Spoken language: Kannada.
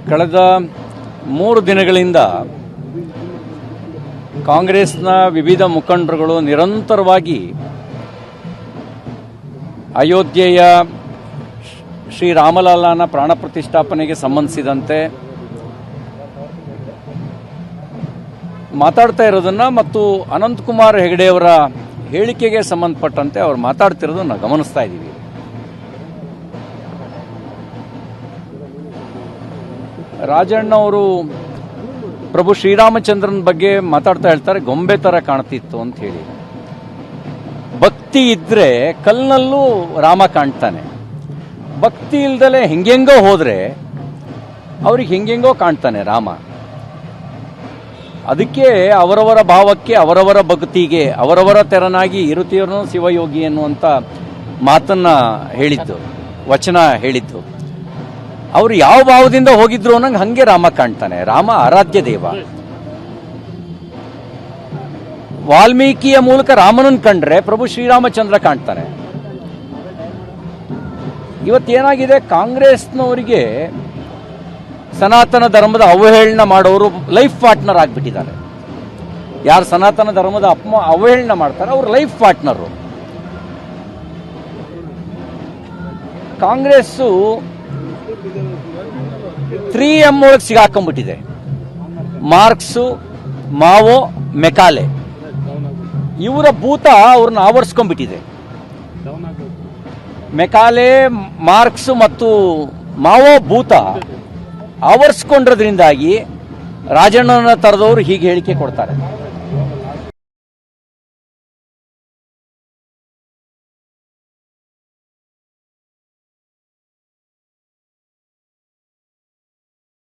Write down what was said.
ಕಳೆದ 3 ದಿನಗಳಿಂದ ಕಾಂಗ್ರೆಸ್ನ ವಿವಿಧ ಮುಖಂಡರುಗಳು ನಿರಂತರವಾಗಿ ಅಯೋಧ್ಯೆಯ ಶ್ರೀರಾಮಲಾಲನ ಪ್ರಾಣ ಪ್ರತಿಷ್ಠಾಪನೆಗೆ ಸಂಬಂಧಿಸಿದಂತೆ ಮಾತಾಡ್ತಾ ಇರೋದನ್ನ ಮತ್ತು ಅನಂತಕುಮಾರ್ ಹೆಗಡೆಯವರ ಹೇಳಿಕೆಗೆ ಸಂಬಂಧಪಟ್ಟಂತೆ ಅವರು ಮಾತಾಡ್ತಿರೋದನ್ನ ಗಮನಿಸ್ತಾ ಇದ್ದೀವಿ. ರಾಜಣ್ಣ ಅವರು ಪ್ರಭು ಶ್ರೀರಾಮಚಂದ್ರನ ಬಗ್ಗೆ ಮಾತಾಡ್ತಾ ಹೇಳ್ತಾರೆ, ಗೊಂಬೆ ತರ ಕಾಣ್ತಿತ್ತು ಅಂತ ಹೇಳಿ. ಭಕ್ತಿ ಇದ್ರೆ ಕಲ್ಲಿನಲ್ಲೂ ರಾಮ ಕಾಣ್ತಾನೆ, ಭಕ್ತಿ ಇಲ್ದಲೆ ಹೆಂಗೆಂಗೋ ಹೋದ್ರೆ ಅವ್ರಿಗೆ ಹೆಂಗೆಂಗೋ ಕಾಣ್ತಾನೆ ರಾಮ. ಅದಕ್ಕೆ ಅವರವರ ಭಾವಕ್ಕೆ ಅವರವರ ಭಕ್ತಿಗೆ ಅವರವರ ತೆರನಾಗಿ ಇರುತ್ತೀರನು ಶಿವಯೋಗಿ ಎನ್ನುವಂತ ಮಾತನ್ನ ಹೇಳಿದ್ದು, ವಚನ ಹೇಳಿದ್ದು. ಅವರು ಯಾವ ಭಾವದಿಂದ ಹೋಗಿದ್ರು ಅನ್ನಂಗೆ ಹಂಗೆ ರಾಮ ಕಾಣ್ತಾನೆ. ರಾಮ ಆರಾಧ್ಯ ದೇವ. ವಾಲ್ಮೀಕಿಯ ಮೂಲಕ ರಾಮನನ್ನು ಕಂಡ್ರೆ ಪ್ರಭು ಶ್ರೀರಾಮಚಂದ್ರ ಕಾಣ್ತಾನೆ. ಇವತ್ತೇನಾಗಿದೆ, ಕಾಂಗ್ರೆಸ್ನವರಿಗೆ ಸನಾತನ ಧರ್ಮದ ಅವಹೇಳನ ಮಾಡೋರು ಲೈಫ್ ಪಾರ್ಟ್ನರ್ ಆಗಿಬಿಟ್ಟಿದ್ದಾರೆ. ಯಾರು ಸನಾತನ ಧರ್ಮದ ಅವಹೇಳನ ಮಾಡ್ತಾರೆ ಅವರು ಲೈಫ್ ಪಾರ್ಟ್ನರು. ಕಾಂಗ್ರೆಸ್ಸು 3M ಒಳಗೆ ಸಿಗಾಕೊಂಡ್ಬಿಟ್ಟಿದೆ. ಮಾರ್ಕ್ಸು, ಮಾವೋ, ಮೆಕಾಲೆ ಇವರ ಭೂತ ಅವ್ರನ್ನ ಆವರಿಸ್ಕೊಂಡ್ಬಿಟ್ಟಿದೆ. ಮೆಕಾಲೆ, ಮಾರ್ಕ್ಸ್ ಮತ್ತು ಮಾವೋ ಭೂತ ಆವರಿಸ್ಕೊಂಡಿರೋದ್ರಿಂದಾಗಿ ರಾಜಣ್ಣನ ತರದವರು ಹೀಗೆ ಹೇಳಿಕೆ ಕೊಡ್ತಾರೆ.